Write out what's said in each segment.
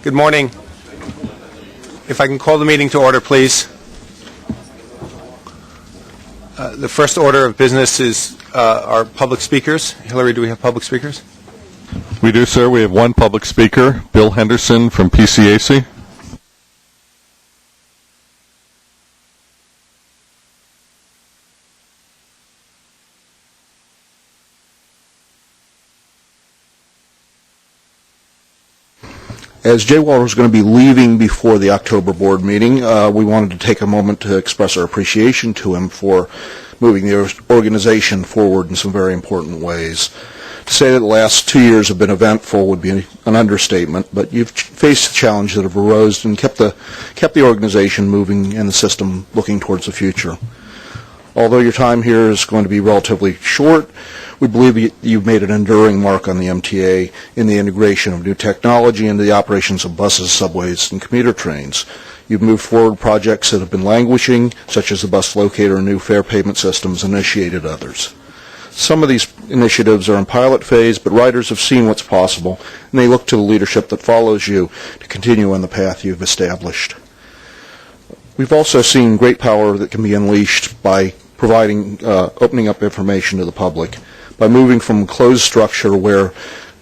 Good morning. If I can call the meeting to order, please. The first order of business is our public speakers. Hillary, do we have public speakers? We do, sir. We have one public speaker, Bill Henderson from PCAC. As Jay Walter is going to be leaving before the October board meeting, we wanted to take a moment to express our appreciation to him for moving the organization forward in some very important ways. To say that the last 2 years have been eventful would be an understatement, but you've faced challenges that have arose and kept the organization moving and the system looking towards the future. Although your time here is going to be relatively short, we believe you've made an enduring mark on the MTA in the integration of new technology into the operations of buses, subways, and commuter trains. You've moved forward projects that have been languishing, such as the bus locator and new fare payment systems, and initiated others. Some of these initiatives are in pilot phase, but riders have seen what's possible, and they look to the leadership that follows you to continue on the path you've established. We've also seen great power that can be unleashed by opening up information to the public, by moving from closed structure where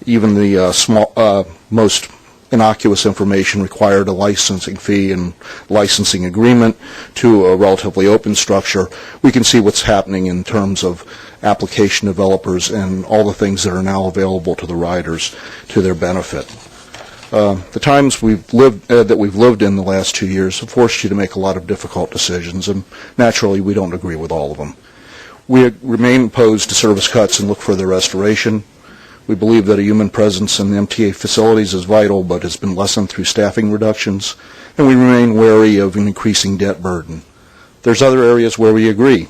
even the most innocuous information required a licensing fee and licensing agreement to a relatively open structure. We can see what's happening in terms of application developers and all the things that are now available to the riders to their benefit. The times that we've lived in the last 2 years have forced you to make a lot of difficult decisions, and naturally we don't agree with all of them. We remain opposed to service cuts and look for their restoration. We believe that a human presence in the MTA facilities is vital, but has been lessened through staffing reductions, and we remain wary of an increasing debt burden. There's other areas where we agree.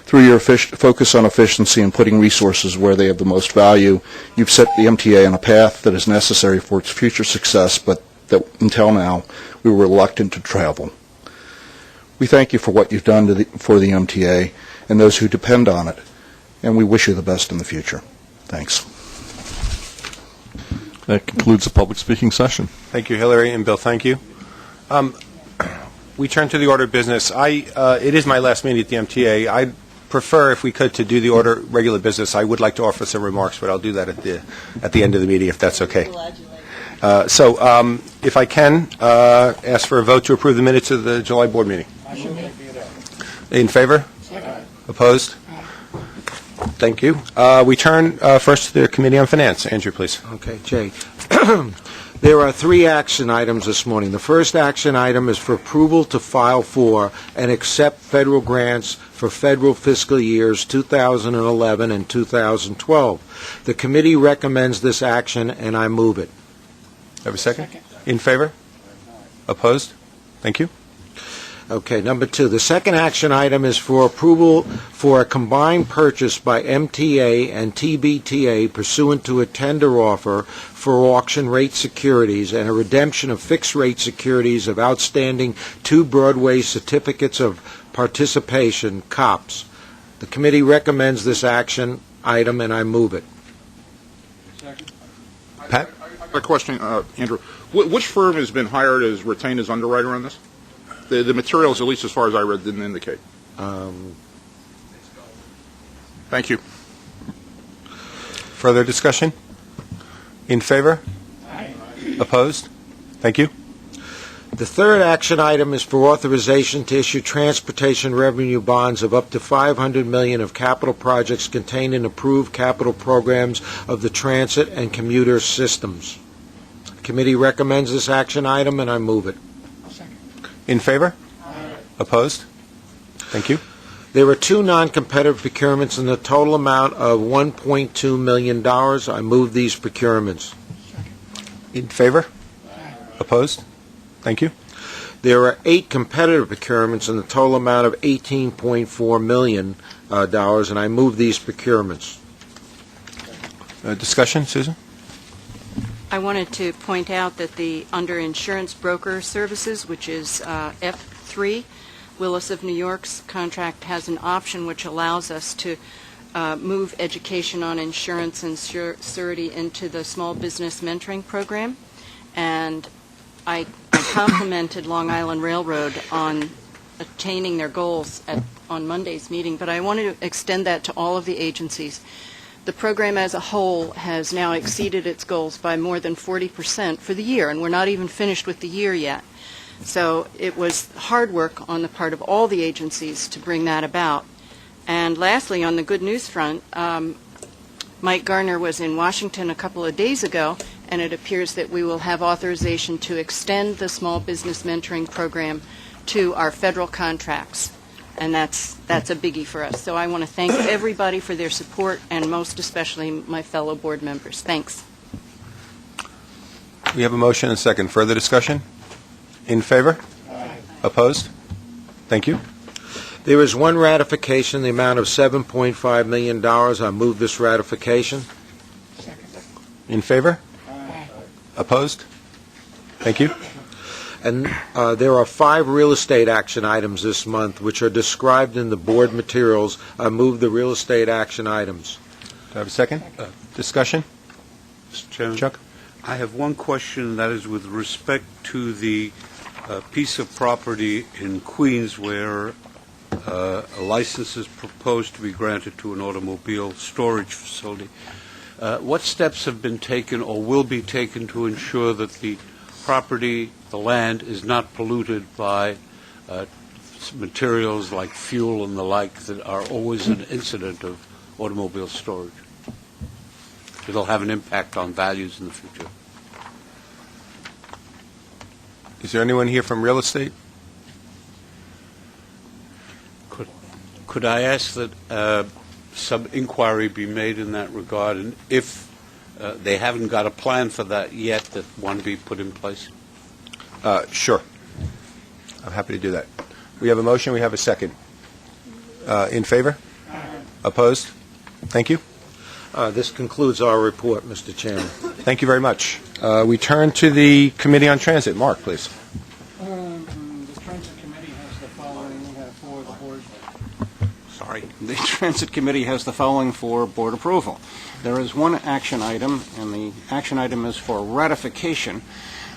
Through your focus on efficiency and putting resources where they have the most value, you've set the MTA on a path that is necessary for its future success, but that until now we were reluctant to travel. We thank you for what you've done for the MTA and those who depend on it, and we wish you the best in the future. Thanks. That concludes the public speaking session. Thank you, Hillary, and Bill, thank you. We turn to the order of business. It is my last meeting at the MTA. I'd prefer, if we could, to do the regular business. I would like to offer some remarks, but I'll do that at the end of the meeting, if that's okay. If I can, ask for a vote to approve the minutes of the July board meeting. In favor? Opposed? Thank you. We turn first to the Committee on Finance. Andrew, please. Okay, Jay. There are 3 action items this morning. The first action item is for approval to file for and accept federal grants for federal fiscal years 2011 and 2012. The committee recommends this action, and I move it. Have a second? In favor? Opposed? Thank you. Okay, number 2. The second action item is for approval for a combined purchase by MTA and TBTA pursuant to a tender offer for auction rate securities and a redemption of fixed rate securities of outstanding 2 Broadway certificates of participation, COPs. The committee recommends this action item, and I move it. Pat? I have a question, Andrew. Which firm has been hired as retained as underwriter on this? The materials, at least as far as I read, didn't indicate. Thank you. Further discussion? In favor? Aye. Opposed? Thank you. The third action item is for authorization to issue transportation revenue bonds of up to $500 million of capital projects contained in approved capital programs of the transit and commuter systems. The committee recommends this action item, and I move it. In favor? Aye. Opposed? Thank you. There are 2 non-competitive procurements in the total amount of $1.2 million. I move these procurements. In favor? Aye. Opposed? Thank you. There are 8 competitive procurements in the total amount of $18.4 million, and I move these procurements. Discussion, Susan? I wanted to point out that under insurance broker services, which is F3, Willis of New York's contract has an option which allows us to move education on insurance and surety into the small business mentoring program. And I complimented Long Island Railroad on attaining their goals on Monday's meeting, but I wanted to extend that to all of the agencies. The program as a whole has now exceeded its goals by more than 40% for the year, and we're not even finished with the year yet. So it was hard work on the part of all the agencies to bring that about. And lastly, on the good news front, Mike Garner was in Washington a couple of days ago, and it appears that we will have authorization to extend the small business mentoring program to our federal contracts. And that's a biggie for us. So I want to thank everybody for their support, and most especially my fellow board members. Thanks. We have a motion and a second. Further discussion? In favor? Aye. Opposed? Thank you. There is one ratification, in the amount of $7.5 million. I move this ratification. In favor? Aye. Opposed? Thank you. And there are 5 real estate action items this month, which are described in the board materials. I move the real estate action items. Do I have a second? Discussion? Mr. Chairman, Chuck? I have one question, that is with respect to the piece of property in Queens where a license is proposed to be granted to an automobile storage facility. What steps have been taken or will be taken to ensure that the property, the land, is not polluted by materials like fuel and the like that are always an incident of automobile storage? It'll have an impact on values in the future. Is there anyone here from real estate? Could I ask that some inquiry be made in that regard, and if they haven't got a plan for that yet, that one be put in place? Sure. I'm happy to do that. We have a motion. We have a second. In favor? Opposed? Thank you. This concludes our report, Mr. Chairman. Thank you very much. We turn to the Committee on Transit. Mark, please. The Transit Committee has the following for the board. The Transit Committee has the following for board approval. There is one action item, and the action item is for ratification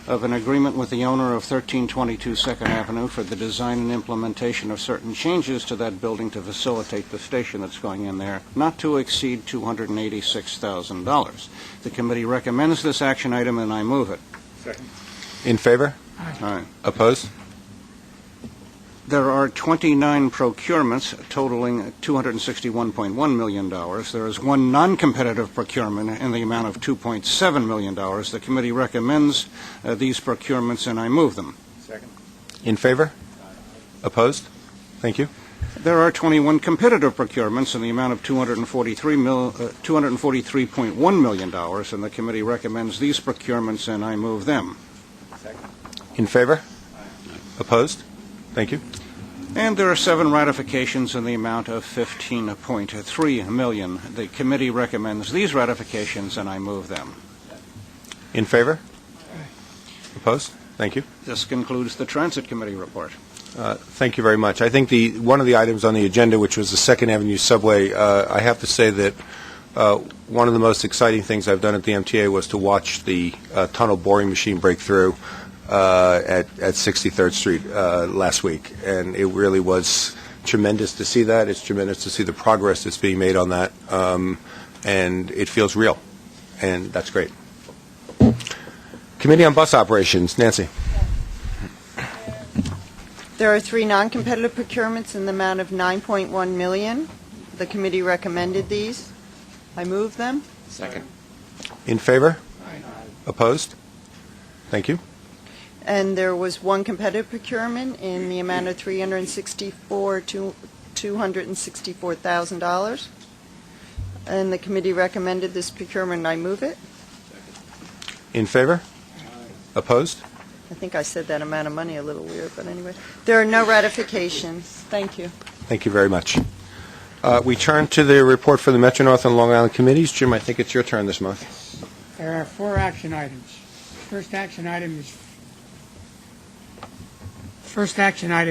of an agreement with the owner of 1322 2nd Avenue for the design and implementation of certain changes to that building to facilitate the station that's going in there, not to exceed $286,000. The committee recommends this action item, and I move it. Second. In favor? Aye. Opposed? There are 29 procurements totaling $261.1 million. There is one non-competitive procurement in the amount of $2.7 million. The committee recommends these procurements, and I move them. Second. In favor? Opposed? Thank you. There are 21 competitive procurements in the amount of $243.1 million, and the committee recommends these procurements, and I move them. Second. In favor? Opposed? Thank you. And there are 7 ratifications in the amount of $15.3 million. The committee recommends these ratifications, and I move them. In favor? Opposed? Thank you. This concludes the Transit Committee report. Thank you very much. I think one of the items on the agenda, which was the 2nd Avenue subway, I have to say that one of the most exciting things I've done at the MTA was to watch the tunnel boring machine break through at 63rd Street last week, and it really was tremendous to see that. It's tremendous to see the progress that's being made on that, and it feels real, and that's great. Committee on Bus Operations, Nancy. There are 3 non-competitive procurements in the amount of $9.1 million. The committee recommended these. I move them. Second. In favor? Opposed? Thank you. And there was one competitive procurement in the amount of $264,000. And the committee recommended this procurement, and I move it. In favor? Opposed? I think I said that amount of money a little weird, but anyway. There are no ratifications. Thank you. Thank you very much. We turn to the report for the Metro North and Long Island committees. Jim, I think it's your turn this month. There are 4 action items. First action item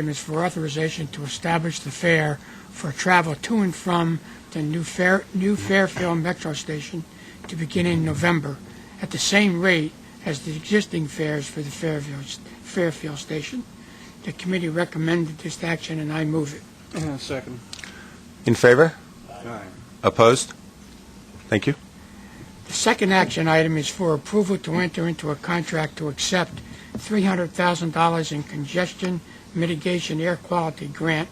is for authorization to establish the fare for travel to and from the new Fairfield Metro Station to begin in November at the same rate as the existing fares for the Fairfield station. The committee recommended this action, and I move it. Second. In favor? Aye. Opposed? Thank you. The second action item is for approval to enter into a contract to accept $300,000 in congestion mitigation air quality grant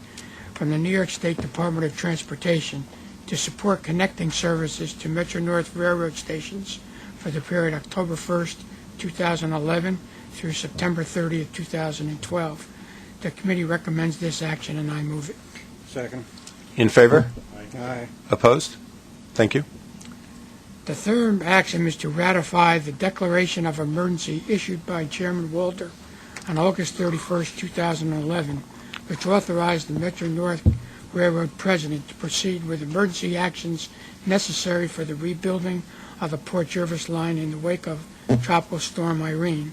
from the New York State Department of Transportation to support connecting services to Metro-North Railroad stations for the period October 1st, 2011 through September 30th, 2012. The committee recommends this action, and I move it. Second. In favor? Aye. Opposed? Thank you. The third action is to ratify the declaration of emergency issued by Chairman Walter on August 31st, 2011, which authorized the Metro-North Railroad President to proceed with emergency actions necessary for the rebuilding of the Port Jervis line in the wake of Tropical Storm Irene,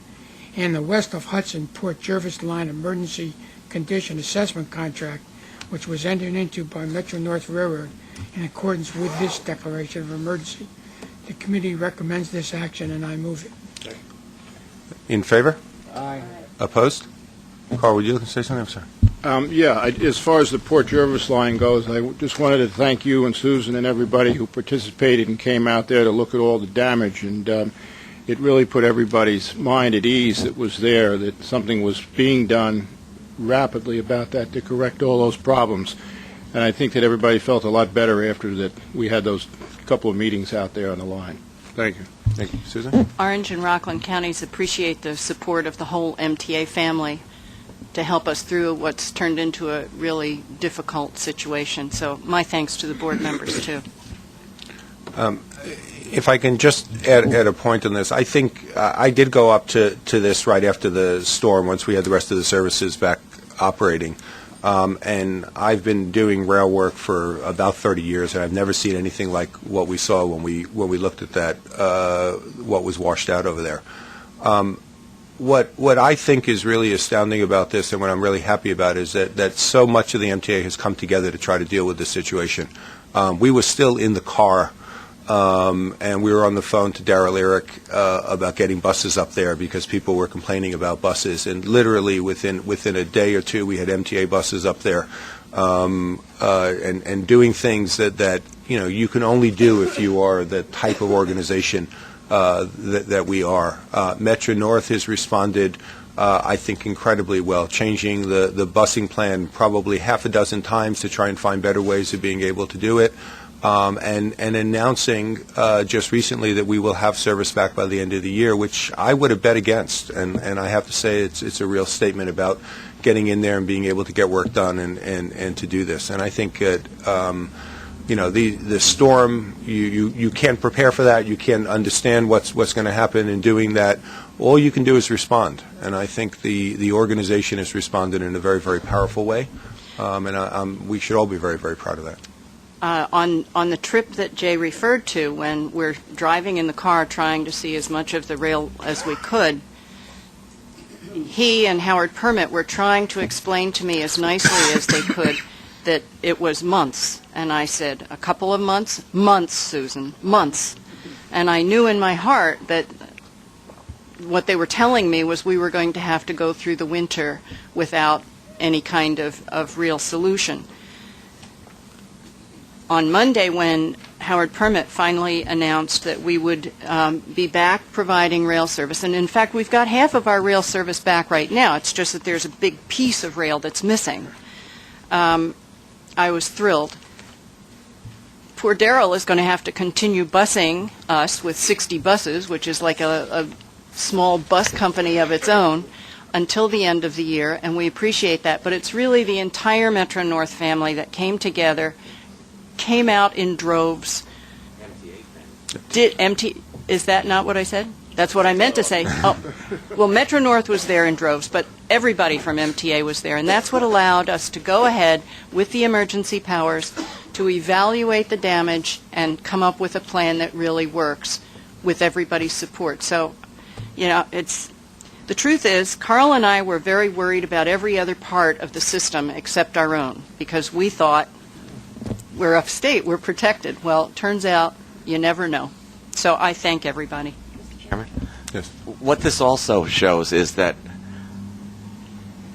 and the West of Hudson Port Jervis line emergency condition assessment contract, which was entered into by Metro-North Railroad in accordance with this declaration of emergency. The committee recommends this action, and I move it. In favor? Aye. Opposed? Carl, would you like to say something? I'm sorry. As far as the Port Jervis line goes, I just wanted to thank you and Susan and everybody who participated and came out there to look at all the damage, and it really put everybody's mind at ease that was there, that something was being done rapidly about that to correct all those problems. And I think that everybody felt a lot better after that we had those couple of meetings out there on the line. Thank you. Thank you. Susan? Orange and Rockland counties appreciate the support of the whole MTA family to help us through what's turned into a really difficult situation. So my thanks to the board members, too. If I can just add a point on this, I think I did go up to this right after the storm, once we had the rest of the services back operating. And I've been doing rail work for about 30 years, and I've never seen anything like what we saw when we looked at that, what was washed out over there. What I think is really astounding about this, and what I'm really happy about, is that so much of the MTA has come together to try to deal with this situation. We were still in the car, and we were on the phone to Darrell Eric about getting buses up there because people were complaining about buses. And literally within a day or two, we had MTA buses up there, and doing things that you can only do if you are the type of organization that we are. Metro-North has responded, I think, incredibly well, changing the busing plan probably half a dozen times to try and find better ways of being able to do it. And announcing just recently that we will have service back by the end of the year, which I would have bet against. And I have to say it's a real statement about getting in there and being able to get work done and to do this. And I think that, the storm, you can't prepare for that. You can't understand what's going to happen in doing that. All you can do is respond. And I think the organization has responded in a very, very powerful way. And we should all be very, very proud of that. On the trip that Jay referred to, when we're driving in the car trying to see as much of the rail as we could, he and Howard Permit were trying to explain to me as nicely as they could that it was months. And I said, a couple of months? Months, Susan, months. And I knew in my heart that what they were telling me was we were going to have to go through the winter without any kind of real solution. On Monday, when Howard Permit finally announced that we would be back providing rail service, and in fact we've got half of our rail service back right now, it's just that there's a big piece of rail that's missing, I was thrilled. Poor Darrell is going to have to continue busing us with 60 buses, which is like a small bus company of its own, until the end of the year, and we appreciate that. But it's really the entire Metro-North family that came together, came out in droves. Is that not what I said? That's what I meant to say. Oh, well, Metro-North was there in droves, but everybody from MTA was there, and that's what allowed us to go ahead with the emergency powers to evaluate the damage and come up with a plan that really works with everybody's support. So, the truth is, Carl and I were very worried about every other part of the system except our own, because we thought, we're upstate, we're protected. Well, it turns out you never know. So I thank everybody. Chairman? Yes. What this also shows is that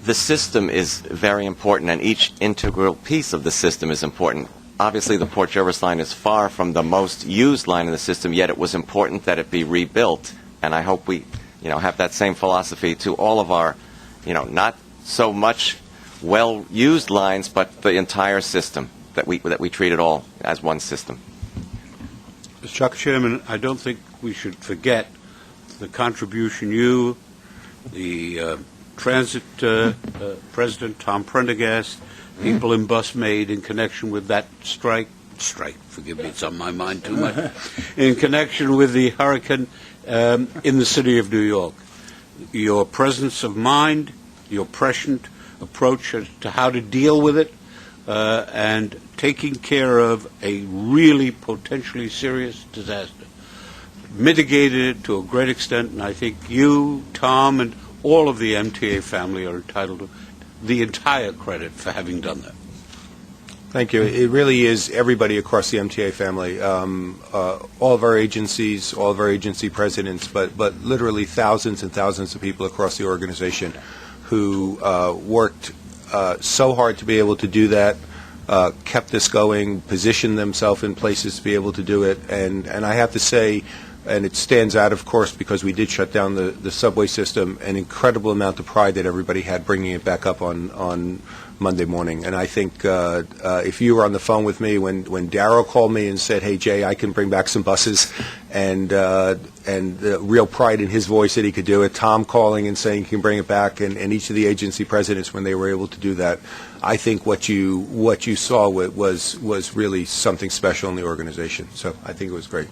the system is very important, and each integral piece of the system is important. Obviously, the Port Jervis line is far from the most used line in the system, yet it was important that it be rebuilt. And I hope we, have that same philosophy to all of our, not so much well-used lines, but the entire system, that we treat it all as one system. Mr. Chairman, I don't think we should forget the contribution you, the Transit President Tom Prendergast, people in bus made in connection with that strike, forgive me, it's on my mind too much, in connection with the hurricane in the city of New York. Your presence of mind, your prescient approach as to how to deal with it, and taking care of a really potentially serious disaster. Mitigated it to a great extent, and I think you, Tom, and all of the MTA family are entitled to the entire credit for having done that. Thank you. It really is everybody across the MTA family, all of our agencies, all of our agency presidents, but literally thousands and thousands of people across the organization who worked so hard to be able to do that, kept this going, positioned themselves in places to be able to do it, and I have to say, and it stands out, of course, because we did shut down the subway system, an incredible amount of pride that everybody had bringing it back up on Monday morning. And I think if you were on the phone with me when Darryl called me and said, "Hey, Jay, I can bring back some buses," and real pride in his voice that he could do it, Tom calling and saying he can bring it back, and each of the agency presidents when they were able to do that, I think what you saw was really something special in the organization. So I think it was great.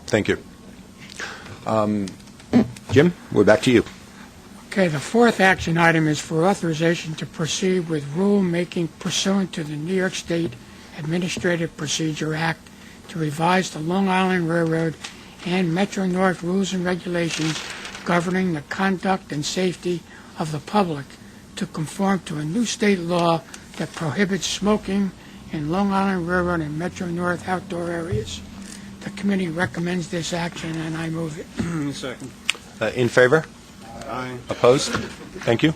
Thank you. Jim, we're back to you. Okay, the fourth action item is for authorization to proceed with rulemaking pursuant to the New York State Administrative Procedure Act to revise the Long Island Railroad and Metro North rules and regulations governing the conduct and safety of the public to conform to a new state law that prohibits smoking in Long Island Railroad and Metro North outdoor areas. The committee recommends this action, and I move it. Second. In favor? Aye. Opposed? Thank you.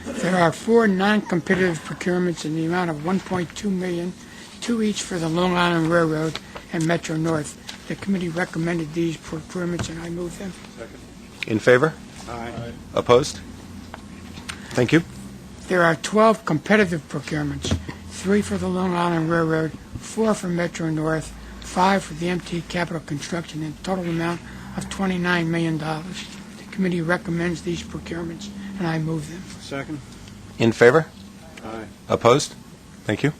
There are 4 non-competitive procurements in the amount of $1.2 million, 2 each for the Long Island Railroad and Metro North. The committee recommended these procurements, and I move them. Second. In favor? Aye. Opposed? Thank you. There are 12 competitive procurements, 3 for the Long Island Railroad, 4 for Metro North, 5 for the MT Capital Construction, and a total amount of $29 million. The committee recommends these procurements, and I move them. Second. In favor? Aye. Opposed? Thank you.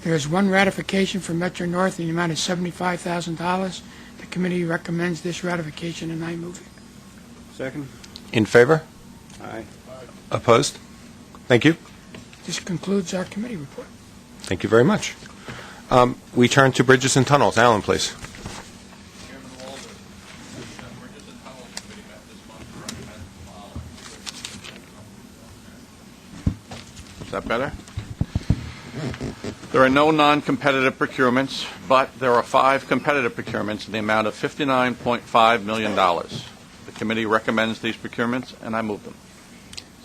There is 1 ratification for Metro North in the amount of $75,000. The committee recommends this ratification, and I move it. Second. In favor? Aye. Opposed? Thank you. This concludes our committee report. Thank you very much. We turn to Bridges and Tunnels. Alan, please. Chairman Walter, the Bridges and Tunnels Committee met this month to recommend the following. Is that better? There are no non-competitive procurements, but there are 5 competitive procurements in the amount of $59.5 million. The committee recommends these procurements, and I move them.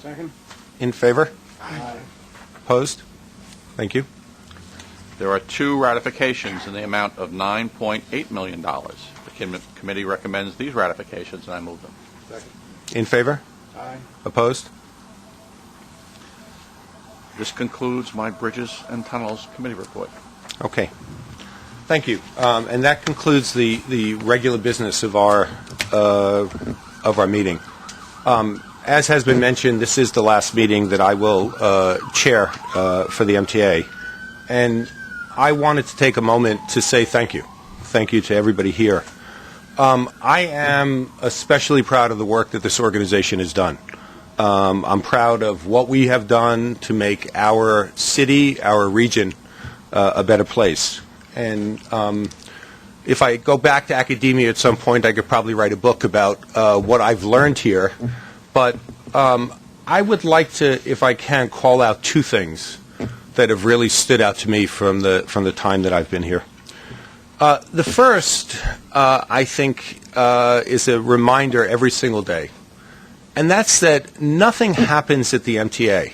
Second. In favor? Aye. Opposed? Thank you. There are 2 ratifications in the amount of $9.8 million. The committee recommends these ratifications, and I move them. Second. In favor? Aye. Opposed? This concludes my Bridges and Tunnels Committee report. Okay. Thank you. And that concludes the regular business of our meeting. As has been mentioned, this is the last meeting that I will chair for the MTA. And I wanted to take a moment to say thank you. Thank you to everybody here. I am especially proud of the work that this organization has done. I'm proud of what we have done to make our city, our region, a better place. And if I go back to academia at some point, I could probably write a book about what I've learned here. But I would like to, if I can, call out 2 things that have really stood out to me from the time that I've been here. The first, I think, is a reminder every single day, and that's that nothing happens at the MTA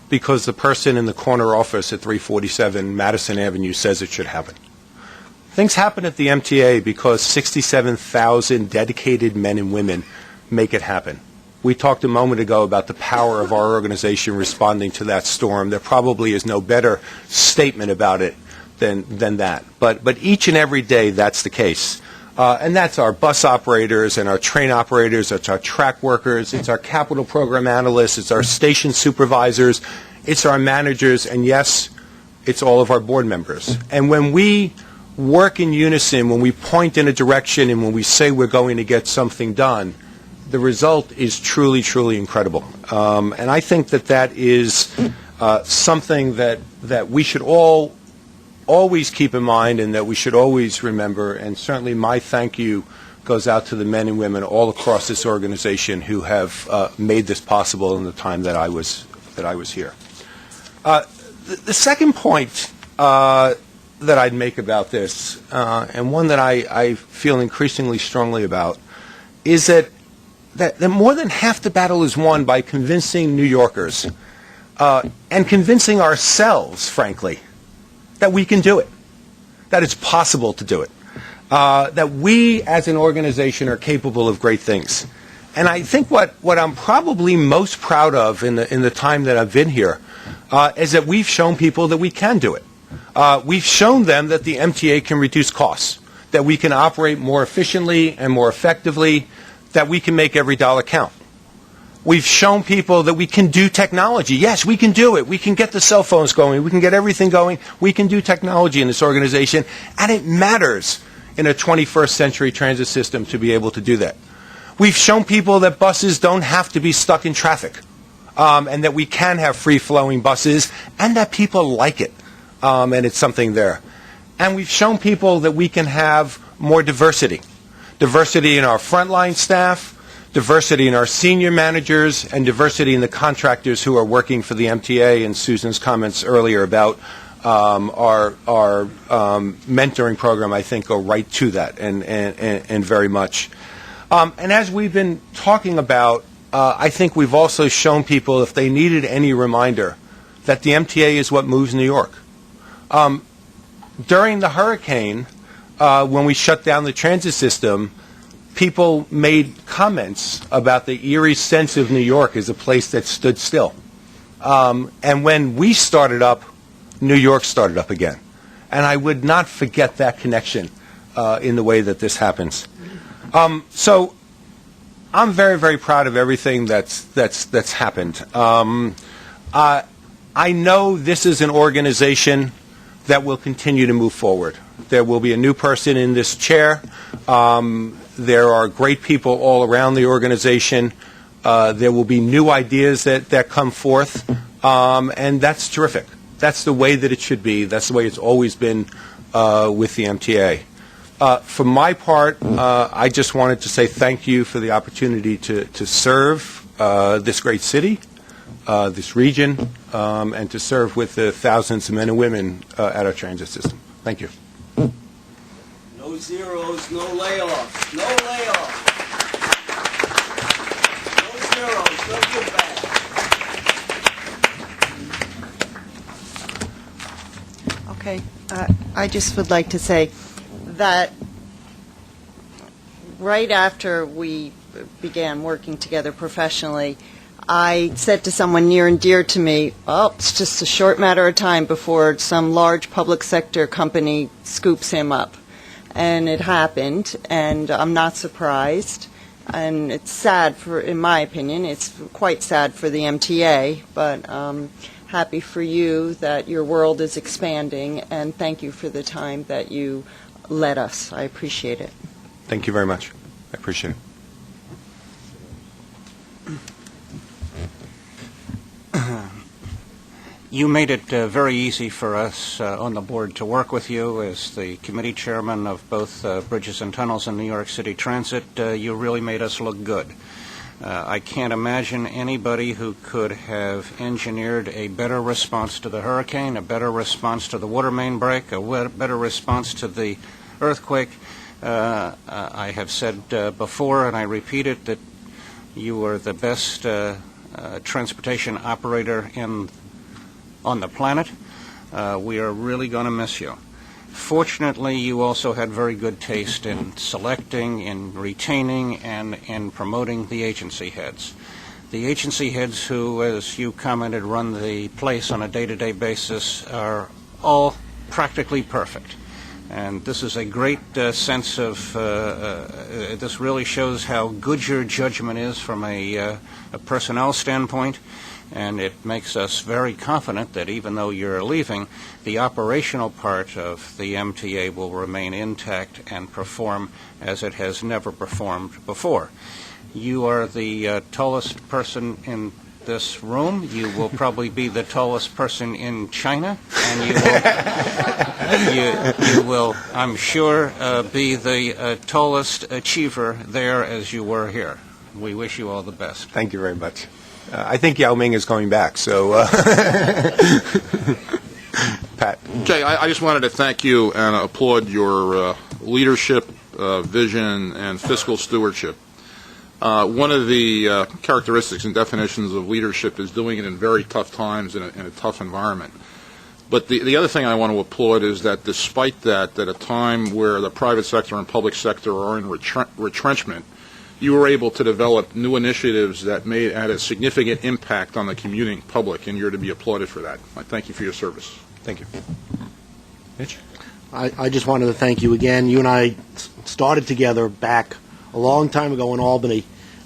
because the person in the corner office at 347 Madison Avenue says it should happen. Things happen at the MTA because 67,000 dedicated men and women make it happen. We talked a moment ago about the power of our organization responding to that storm. There probably is no better statement about it than that. But each and every day, that's the case. And that's our bus operators and our train operators, it's our track workers, it's our capital program analysts, it's our station supervisors, it's our managers, and yes, it's all of our board members. And when we work in unison, when we point in a direction and when we say we're going to get something done, the result is truly, truly incredible. And I think that is something that we should all always keep in mind and that we should always remember. And certainly my thank you goes out to the men and women all across this organization who have made this possible in the time that I was here. The second point that I'd make about this, and one that I feel increasingly strongly about, is that more than half the battle is won by convincing New Yorkers and convincing ourselves, frankly, that we can do it, that it's possible to do it, that we as an organization are capable of great things. And I think what I'm probably most proud of in the time that I've been here is that we've shown people that we can do it. We've shown them that the MTA can reduce costs, that we can operate more efficiently and more effectively, that we can make every dollar count. We've shown people that we can do technology. Yes, we can do it. We can get the cell phones going. We can get everything going. We can do technology in this organization, and it matters in a 21st century transit system to be able to do that. We've shown people that buses don't have to be stuck in traffic, and that we can have free-flowing buses, and that people like it, and it's something there. And we've shown people that we can have more diversity. Diversity in our frontline staff, diversity in our senior managers, and diversity in the contractors who are working for the MTA. And Susan's comments earlier about our mentoring program, I think, go right to that, and very much. And as we've been talking about, I think we've also shown people, if they needed any reminder, that the MTA is what moves New York. During the hurricane, when we shut down the transit system, people made comments about the eerie sense of New York as a place that stood still. And when we started up, New York started up again. And I would not forget that connection in the way that this happens. So I'm very, very proud of everything that's happened. I know this is an organization that will continue to move forward. There will be a new person in this chair. There are great people all around the organization. There will be new ideas that come forth, and that's terrific. That's the way that it should be. That's the way it's always been with the MTA. For my part, I just wanted to say thank you for the opportunity to serve this great city, this region, and to serve with the thousands of men and women at our transit system. Thank you. No zeros, no layoffs. No layoffs. No zeros, no give back. Okay. I just would like to say that right after we began working together professionally, I said to someone near and dear to me, well, it's just a short matter of time before some large public sector company scoops him up. And it happened, and I'm not surprised. And it's sad, in my opinion, it's quite sad for the MTA, but happy for you that your world is expanding, and thank you for the time that you let us. I appreciate it. Thank you very much. I appreciate it. You made it very easy for us on the board to work with you as the committee chairman of both Bridges and Tunnels and New York City Transit. You really made us look good. I can't imagine anybody who could have engineered a better response to the hurricane, a better response to the water main break, a better response to the earthquake I have said before, and I repeat it, that you are the best transportation operator on the planet. We are really going to miss you. Fortunately, you also had very good taste in selecting, in retaining, and in promoting the agency heads. The agency heads who, as you commented, run the place on a day-to-day basis are all practically perfect. And this is a great sense of, this really shows how good your judgment is from a personnel standpoint, and it makes us very confident that even though you're leaving, the operational part of the MTA will remain intact and perform as it has never performed before. You are the tallest person in this room. You will probably be the tallest person in China, and you will, I'm sure, be the tallest achiever there as you were here. We wish you all the best. Thank you very much. I think Yao Ming is coming back, so... Pat. Jay, I just wanted to thank you and applaud your leadership, vision, and fiscal stewardship. One of the characteristics and definitions of leadership is doing it in very tough times in a tough environment. But the other thing I want to applaud is that despite that, at a time where the private sector and public sector are in retrenchment, you were able to develop new initiatives that had a significant impact on the commuting public, and you're to be applauded for that. I thank you for your service. Thank you. Mitch? I just wanted to thank you again. You and I started together back a long time ago in Albany.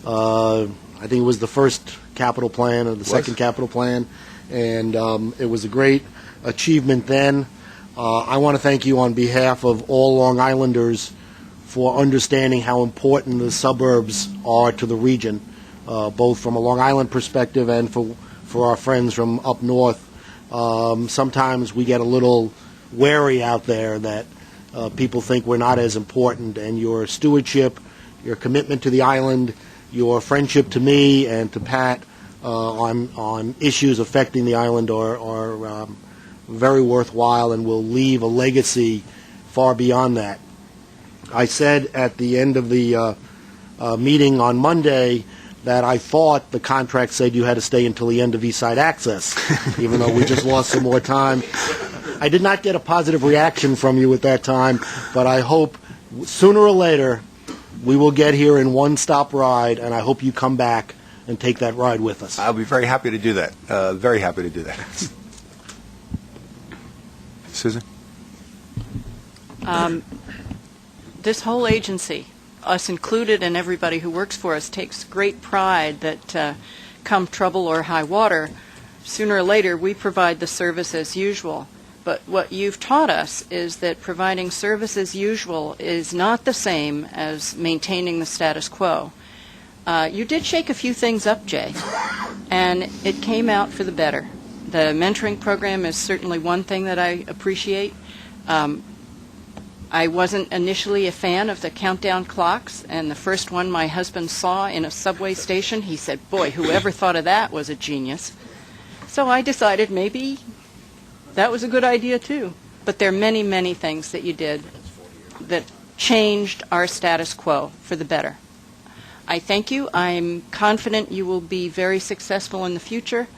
I think it was the first capital plan or the second capital plan, and it was a great achievement then. I want to thank you on behalf of all Long Islanders for understanding how important the suburbs are to the region, both from a Long Island perspective and for our friends from up north. Sometimes we get a little wary out there that people think we're not as important, and your stewardship, your commitment to the island, your friendship to me and to Pat on issues affecting the island are very worthwhile and will leave a legacy far beyond that. I said at the end of the meeting on Monday that I thought the contract said you had to stay until the end of East Side Access, even though we just lost some more time. I did not get a positive reaction from you at that time, but I hope sooner or later we will get here in one-stop ride, and I hope you come back and take that ride with us. I'll be very happy to do that. Very happy to do that. Susan? This whole agency, us included and everybody who works for us, takes great pride that come trouble or high water, sooner or later we provide the service as usual. But what you've taught us is that providing service as usual is not the same as maintaining the status quo. You did shake a few things up, Jay, and it came out for the better. The mentoring program is certainly one thing that I appreciate. I wasn't initially a fan of the countdown clocks, and the first one my husband saw in a subway station, he said, boy, whoever thought of that was a genius. So I decided maybe that was a good idea too. But there are many, many things that you did that changed our status quo for the better. I thank you. I'm confident you will be very successful in the future,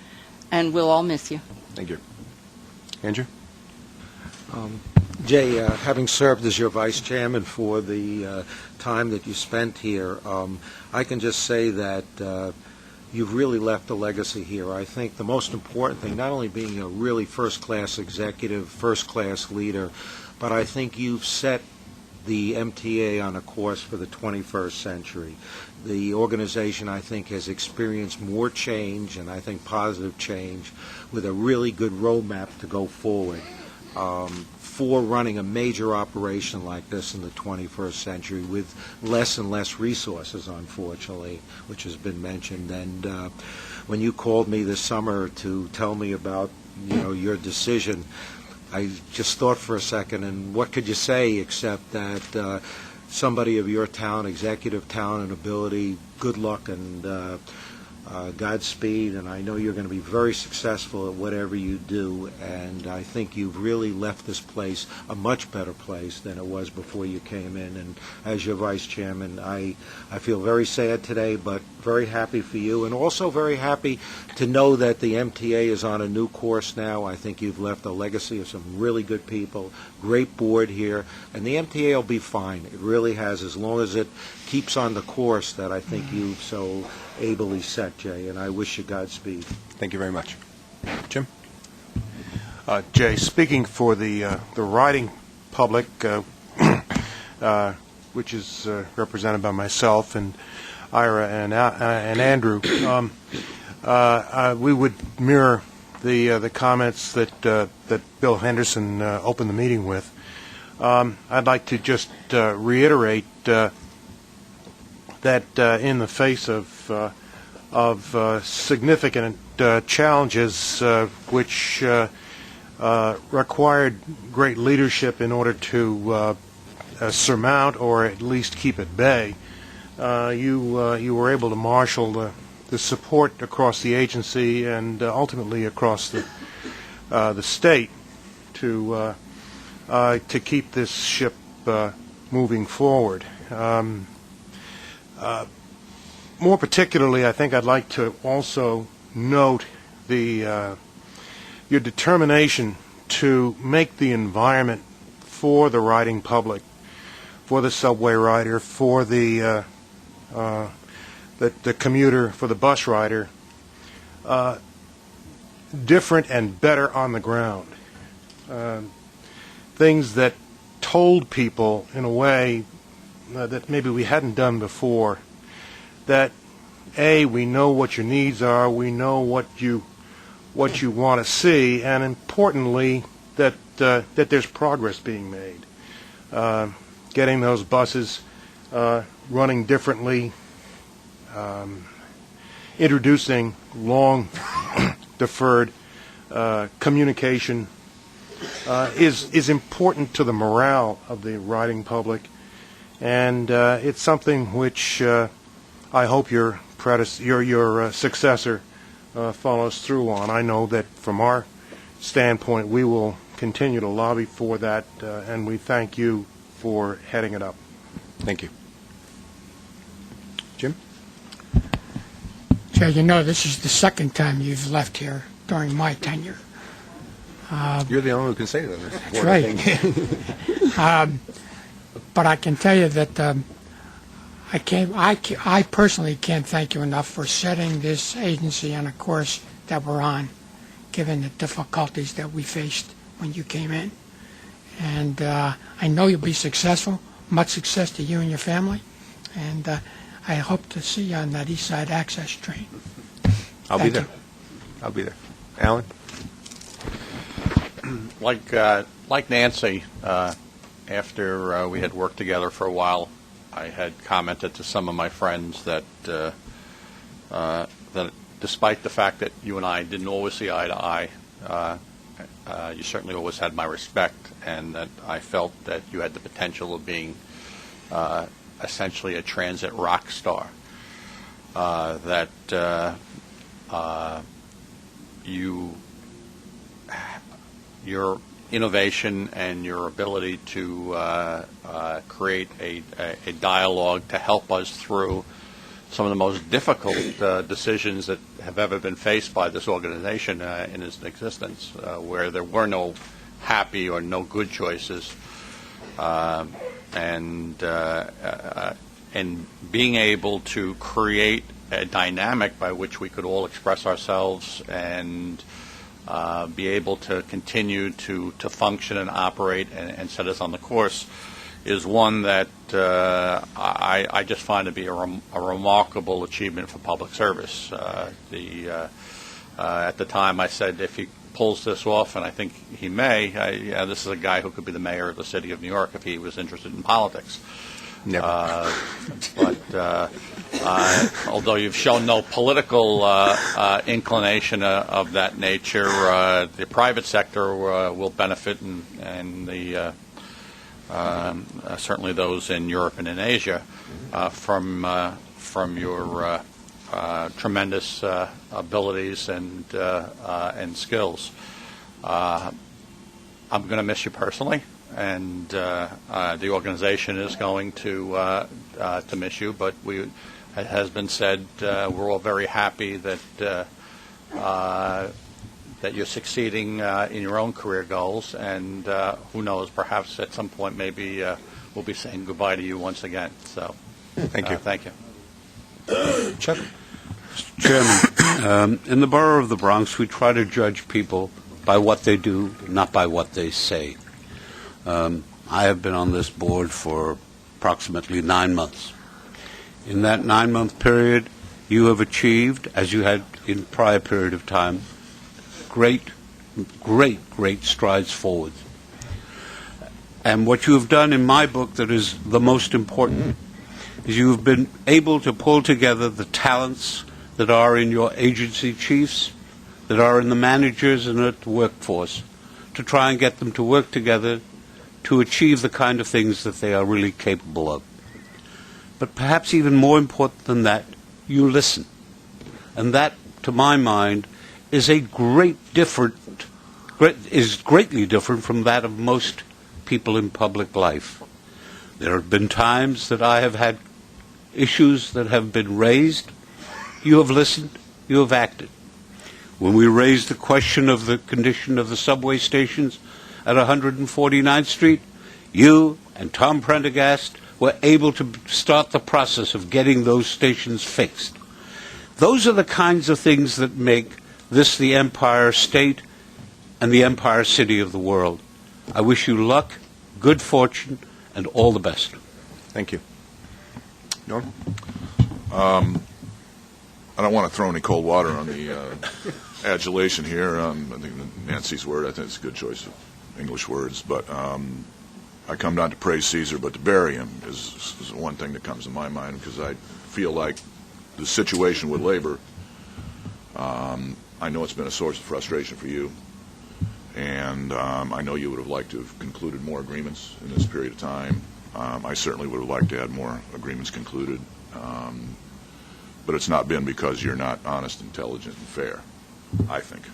and we'll all miss you. Thank you. Andrew? Jay, having served as your vice chairman for the time that you spent here, I can just say that you've really left a legacy here. I think the most important thing, not only being a really first-class executive, first-class leader, but I think you've set the MTA on a course for the 21st century. The organization, I think, has experienced more change, and I think positive change, with a really good roadmap to go forward. For running a major operation like this in the 21st century with less and less resources, unfortunately, which has been mentioned. And when you called me this summer to tell me about, your decision, I just thought for a second, and what could you say except that somebody of your talent, executive talent and ability, good luck, and Godspeed, and I know you're going to be very successful at whatever you do, and I think you've really left this place a much better place than it was before you came in. And as your vice chairman, I feel very sad today, but very happy for you, and also very happy to know that the MTA is on a new course now. I think you've left a legacy of some really good people, great board here, and the MTA will be fine. It really has, as long as it keeps on the course that I think you've so ably set, Jay, and I wish you Godspeed. Thank you very much. Jim? Jay, speaking for the riding public, which is represented by myself and Ira and Andrew, we would mirror the comments that Bill Henderson opened the meeting with. I'd like to just reiterate that in the face of significant challenges which required great leadership in order to surmount or at least keep at bay, you were able to marshal the support across the agency and ultimately across the state to keep this ship moving forward. More particularly, I think I'd like to also note your determination to make the environment for the riding public, for the subway rider, for the commuter, for the bus rider, different and better on the ground. Things that told people in a way that maybe we hadn't done before, that we know what your needs are, we know what you want to see, and importantly that there's progress being made. Getting those buses running differently, introducing long deferred communication is important to the morale of the riding public, and it's something which I hope your successor follows through on. I know that from our standpoint, we will continue to lobby for that, and we thank you for heading it up. Thank you. Jim? Jay, you know this is the second time you've left here during my tenure. You're the only one who can say that. That's right. But I can tell you that I personally can't thank you enough for setting this agency on a course that we're on, given the difficulties that we faced when you came in. And I know you'll be successful. Much success to you and your family. And I hope to see you on that East Side Access train. I'll be there. I'll be there. Alan? Like Nancy, after we had worked together for a while, I had commented to some of my friends that that despite the fact that you and I didn't always see eye to eye, you certainly always had my respect, and that I felt that you had the potential of being essentially a transit rock star. That your innovation and your ability to create a dialogue to help us through some of the most difficult decisions that have ever been faced by this organization in its existence, where there were no happy or no good choices, and being able to create a dynamic by which we could all express ourselves and be able to continue to function and operate and set us on the course is one that I just find to be a remarkable achievement for public service. At the time I said if he pulls this off, and I think he may, this is a guy who could be the mayor of the city of New York if he was interested in politics. Never. But although you've shown no political inclination of that nature, the private sector will benefit, and the certainly those in Europe and in Asia from your tremendous abilities and skills. I'm going to miss you personally, and the organization is going to miss you. But it has been said, we're all very happy that you're succeeding in your own career goals, and who knows, perhaps at some point maybe we'll be saying goodbye to you once again. So, Thank you. Thank you. Chuck? Mr. Chairman, in the borough of the Bronx, we try to judge people by what they do, not by what they say. I have been on this board for approximately 9 months. In that 9-month period, you have achieved, as you had in prior period of time, great strides forward. And what you have done in my book that is the most important is you have been able to pull together the talents that are in your agency chiefs, that are in the managers and at the workforce, to try and get them to work together to achieve the kind of things that they are really capable of. But perhaps even more important than that, you listen. And that, to my mind, is greatly different from that of most people in public life. There have been times that I have had issues that have been raised. You have listened. You have acted. When we raised the question of the condition of the subway stations at 149th Street, you and Tom Prendergast were able to start the process of getting those stations fixed. Those are the kinds of things that make this the Empire State and the Empire City of the world. I wish you luck, good fortune, and all the best. Thank you. Norm? I don't want to throw any cold water on the adulation here. I think Nancy's word, I think it's a good choice of English words, but I come down to praise Caesar, but to bury him is one thing that comes to my mind, because I feel like the situation with labor, I know it's been a source of frustration for you, and I know you would have liked to have concluded more agreements in this period of time. I certainly would have liked to have more agreements concluded, but it's not been because you're not honest, intelligent, and fair. I think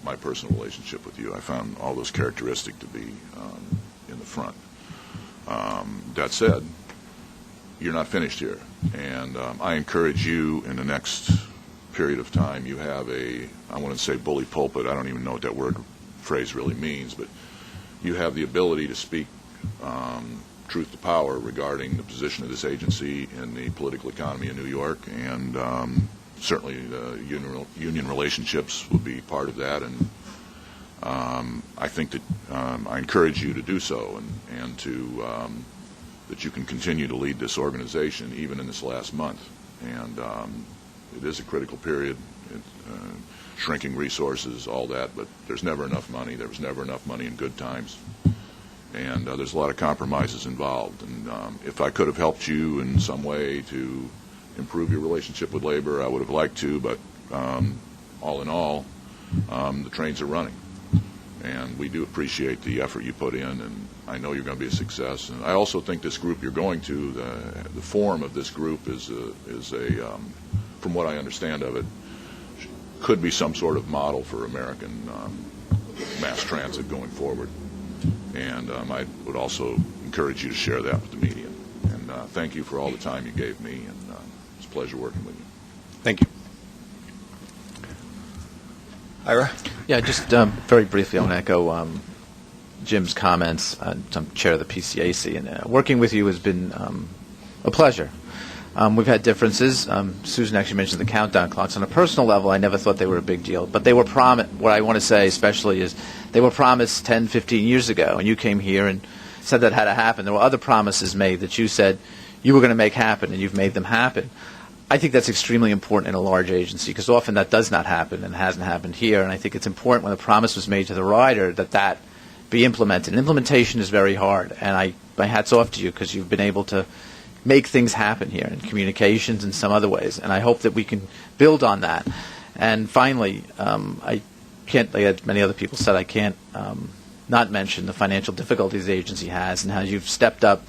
my personal relationship with you, I found all those characteristics to be in the front. That said, you're not finished here, and I encourage you in the next period of time, you have I want to say bully pulpit, I don't even know what that phrase really means, but you have the ability to speak truth to power regarding the position of this agency in the political economy in New York, and certainly the union relationships will be part of that, and I think that I encourage you to do so, and to that you can continue to lead this organization even in this last month. And it is a critical period, shrinking resources, all that, but there's never enough money. There was never enough money in good times. And there's a lot of compromises involved. And if I could have helped you in some way to improve your relationship with labor, I would have liked to, but all in all, the trains are running. And we do appreciate the effort you put in, and I know you're going to be a success. And I also think this group you're going to, the form of this group is from what I understand of it, could be some sort of model for American mass transit going forward. And I would also encourage you to share that with the media. And thank you for all the time you gave me, and it's a pleasure working with you. Thank you. Ira? Yeah, just very briefly, I want to echo Jim's comments. I'm chair of the PCAC, and working with you has been a pleasure. We've had differences. Susan actually mentioned the countdown clocks. On a personal level, I never thought they were a big deal. But they were promised. What I want to say especially is they were promised 10, 15 years ago, and you came here and said that had to happen. There were other promises made that you said you were going to make happen, and you've made them happen. I think that's extremely important in a large agency, because often that does not happen and hasn't happened here. And I think it's important when a promise was made to the rider that be implemented. And implementation is very hard. And my hat's off to you, because you've been able to make things happen here in communications and some other ways. And I hope that we can build on that. And finally, I can't, like many other people said, I can't not mention the financial difficulties the agency has and how you've stepped up.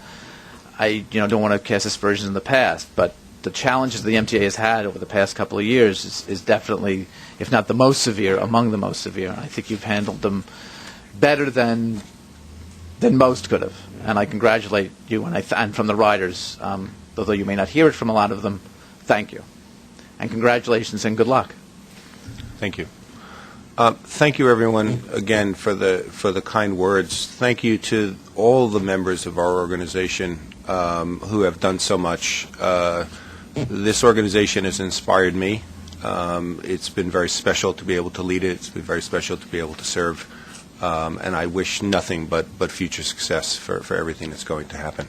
I don't want to cast aspersions in the past, but the challenges the MTA has had over the past couple of years is definitely, if not the most severe, among the most severe. I think you've handled them better than most could have, and I congratulate you, and from the riders, although you may not hear it from a lot of them, thank you. And congratulations and good luck. Thank you. Thank you, everyone, again, for the kind words. Thank you to all the members of our organization who have done so much. This organization has inspired me. It's been very special to be able to lead it. It's been very special to be able to serve. And I wish nothing but future success for everything that's going to happen.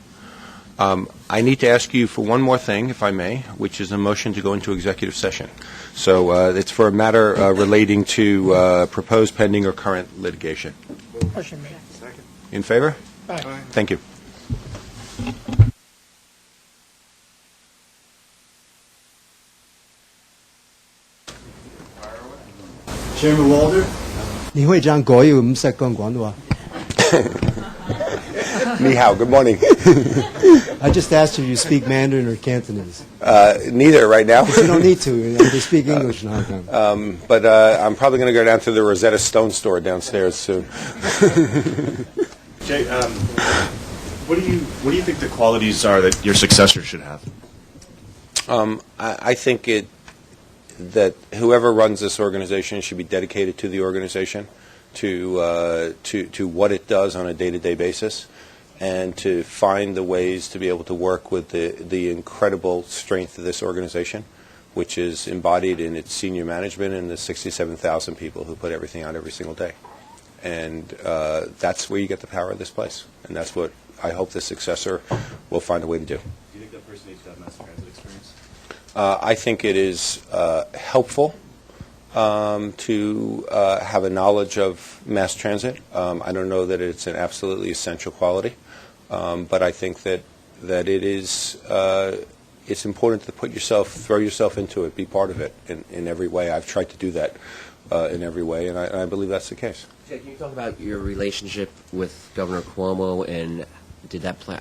I need to ask you for one more thing, if I may, which is a motion to go into executive session. So it's for a matter relating to proposed, pending, or current litigation. Motion made. Second. In favor? Aye. Thank you. Chairman Walter, 你会讲國語，唔識講廣東話。Ni hao, good morning. I just asked if you speak Mandarin or Cantonese. Neither right now. But you don't need to. They speak English in Hong Kong. But I'm probably going to go down to the Rosetta Stone store downstairs soon. Jay, what do you think the qualities are that your successor should have? I think that whoever runs this organization should be dedicated to the organization, to what it does on a day-to-day basis, and to find the ways to be able to work with the incredible strength of this organization, which is embodied in its senior management and the 67,000 people who put everything out every single day. And that's where you get the power of this place. And that's what I hope the successor will find a way to do. Do you think that person needs to have mass transit experience? I think it is helpful to have a knowledge of mass transit. I don't know that it's an absolutely essential quality, but I think that it is. It's important to throw yourself into it, be part of it in every way. I've tried to do that in every way, and I believe that's the case. Jay, can you talk about your relationship with Governor Cuomo, and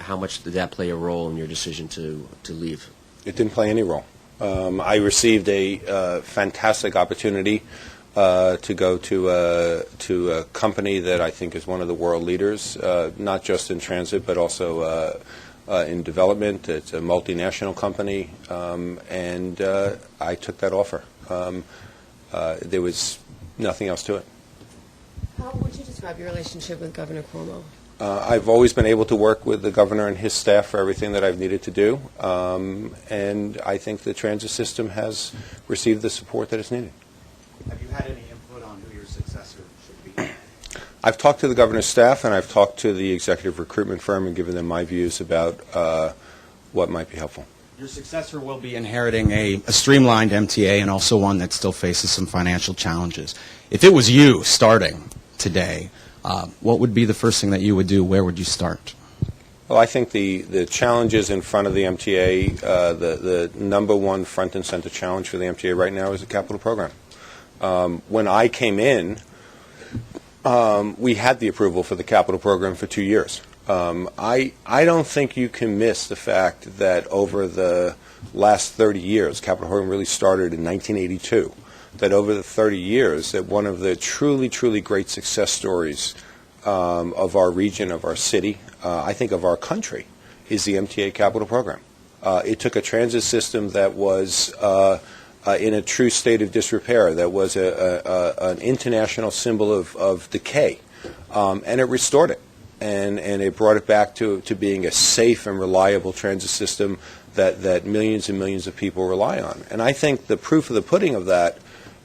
how much did that play a role in your decision to leave? It didn't play any role. I received a fantastic opportunity to go to a company that I think is one of the world leaders, not just in transit, but also in development. It's a multinational company, and I took that offer. There was nothing else to it. How would you describe your relationship with Governor Cuomo? I've always been able to work with the governor and his staff for everything that I've needed to do, and I think the transit system has received the support that it's needed. Have you had any input on who your successor should be? I've talked to the governor's staff, and I've talked to the executive recruitment firm and given them my views about what might be helpful. Your successor will be inheriting a streamlined MTA and also one that still faces some financial challenges. If it was you starting today, what would be the first thing that you would do? Where would you start? Well, I think the challenges in front of the MTA, the number one front and center challenge for the MTA right now is the capital program. When I came in, we had the approval for the capital program for 2 years. I don't think you can miss the fact that over the last 30 years, capital program really started in 1982, that over the 30 years, that one of the truly, truly great success stories of our region, of our city, I think of our country, is the MTA capital program. It took a transit system that was in a true state of disrepair, that was an international symbol of decay, and it restored it. And it brought it back to being a safe and reliable transit system that millions and millions of people rely on. And I think the proof of the pudding of that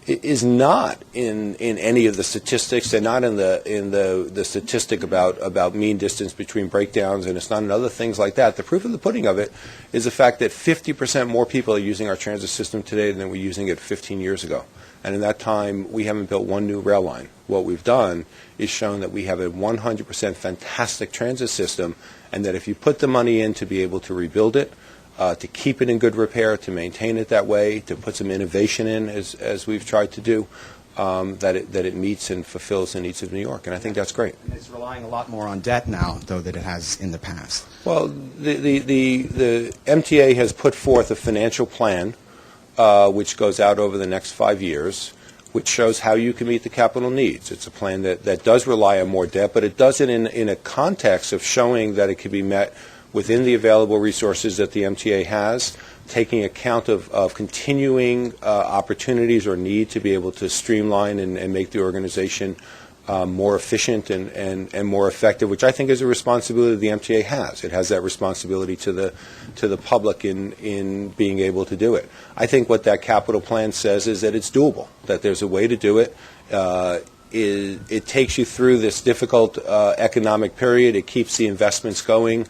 is not in any of the statistics. They're not in the statistic about mean distance between breakdowns, and it's not in other things like that. The proof of the pudding of it is the fact that 50% more people are using our transit system today than were using it 15 years ago. And in that time, we haven't built one new rail line. What we've done is shown that we have a 100% fantastic transit system, and that if you put the money in to be able to rebuild it, to keep it in good repair, to maintain it that way, to put some innovation in, as we've tried to do, that it meets and fulfills the needs of New York, and I think that's great. And it's relying a lot more on debt now, though, than it has in the past. Well, the MTA has put forth a financial plan which goes out over the next 5 years, which shows how you can meet the capital needs. It's a plan that does rely on more debt, but it does it in a context of showing that it can be met within the available resources that the MTA has, taking account of continuing opportunities or need to be able to streamline and make the organization more efficient and more effective, which I think is a responsibility the MTA has. It has that responsibility to the public in being able to do it. I think what that capital plan says is that it's doable, that there's a way to do it. It takes you through this difficult economic period. It keeps the investments going.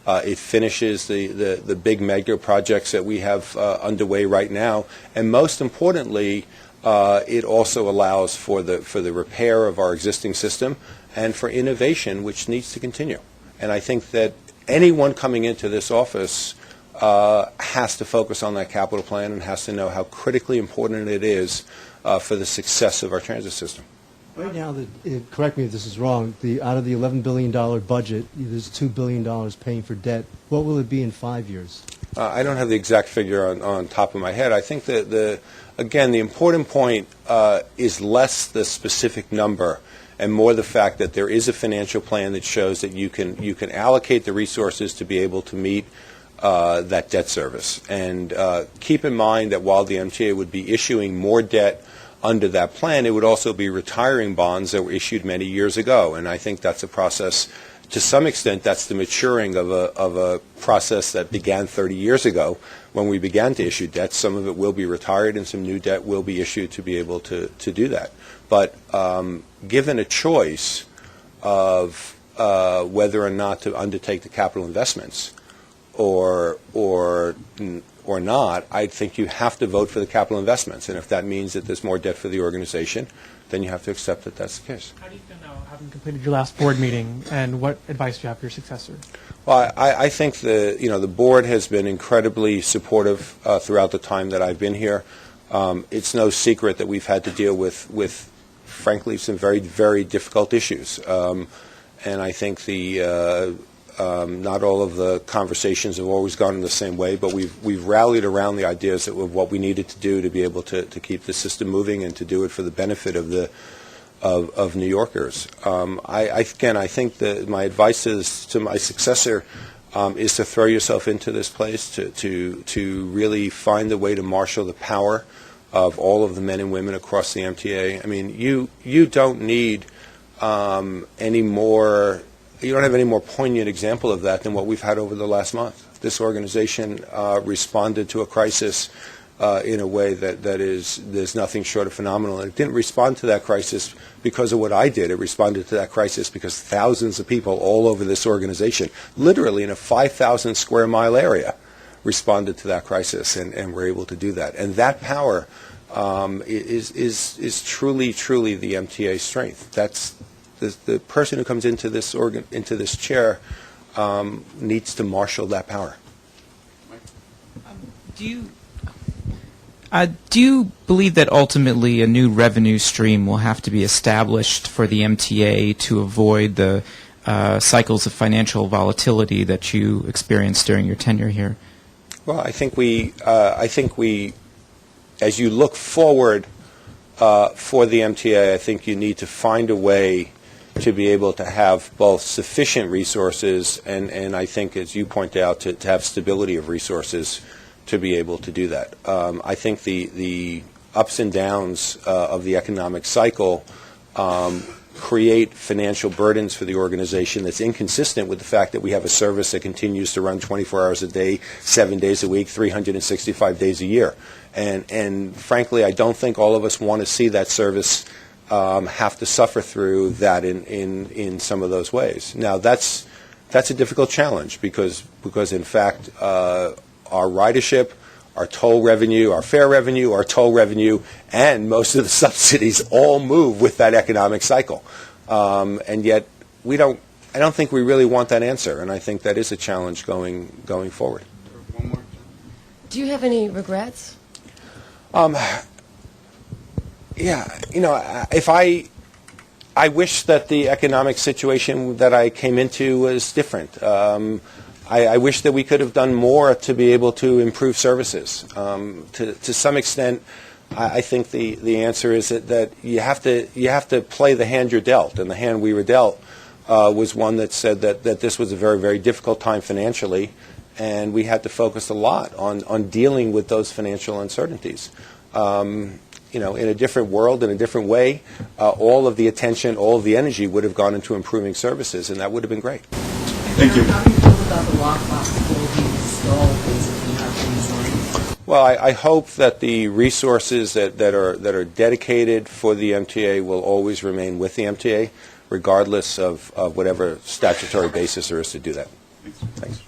It finishes the big mega projects that we have underway right now. And most importantly, it also allows for the repair of our existing system and for innovation, which needs to continue. And I think that anyone coming into this office has to focus on that capital plan and has to know how critically important it is for the success of our transit system. Right now, correct me if this is wrong, out of the $11 billion budget, there's $2 billion paying for debt. What will it be in 5 years? I don't have the exact figure on top of my head. I think that again, the important point is less the specific number and more the fact that there is a financial plan that shows that you can allocate the resources to be able to meet that debt service. And keep in mind that while the MTA would be issuing more debt under that plan, it would also be retiring bonds that were issued many years ago. And I think that's a process, to some extent, that's the maturing of a process that began 30 years ago when we began to issue debt. Some of it will be retired and some new debt will be issued to be able to do that. But given a choice of whether or not to undertake the capital investments or not, I think you have to vote for the capital investments. And if that means that there's more debt for the organization, then you have to accept that that's the case. How do you feel now, having completed your last board meeting, and what advice do you have for your successor? Well, I think the board has been incredibly supportive throughout the time that I've been here. It's no secret that we've had to deal with frankly, some very, very difficult issues. And I think not all of the conversations have always gone in the same way, but we've rallied around the ideas of what we needed to do to be able to keep the system moving and to do it for the benefit of New Yorkers. I think that my advice is to my successor is to throw yourself into this place, to really find a way to marshal the power of all of the men and women across the MTA. I mean, you don't need any more. You don't have any more poignant example of that than what we've had over the last month. This organization responded to a crisis in a way there's nothing short of phenomenal. And it didn't respond to that crisis because of what I did. It responded to that crisis because thousands of people all over this organization, literally in a 5,000 square mile area, responded to that crisis and were able to do that. And that power is truly, truly the MTA's strength. That's the person who comes into this chair needs to marshal that power. Do you believe that ultimately a new revenue stream will have to be established for the MTA to avoid the cycles of financial volatility that you experienced during your tenure here? Well, I think we, as you look forward for the MTA, I think you need to find a way to be able to have both sufficient resources and I think, as you point out, to have stability of resources to be able to do that. I think the ups and downs of the economic cycle create financial burdens for the organization that's inconsistent with the fact that we have a service that continues to run 24 hours a day, 7 days a week, 365 days a year. And frankly, I don't think all of us want to see that service have to suffer through that in some of those ways. Now, that's a difficult challenge because in fact, our ridership, our toll revenue, our fare revenue, our toll revenue, and most of the subsidies all move with that economic cycle. And yet, I don't think we really want that answer, and I think that is a challenge going forward. Do you have any regrets? Yeah, if I wish that the economic situation that I came into was different. I wish that we could have done more to be able to improve services. To some extent, I think the answer is that you have to play the hand you're dealt, and the hand we were dealt was one that said that this was a very, very difficult time financially, and we had to focus a lot on dealing with those financial uncertainties. In a different world, in a different way, all of the attention, all of the energy would have gone into improving services, and that would have been great. Thank you. How do you feel about the lockbox that will be installed basically on these lines? Well, I hope that the resources that are dedicated for the MTA will always remain with the MTA, regardless of whatever statutory basis there is to do that. Thanks.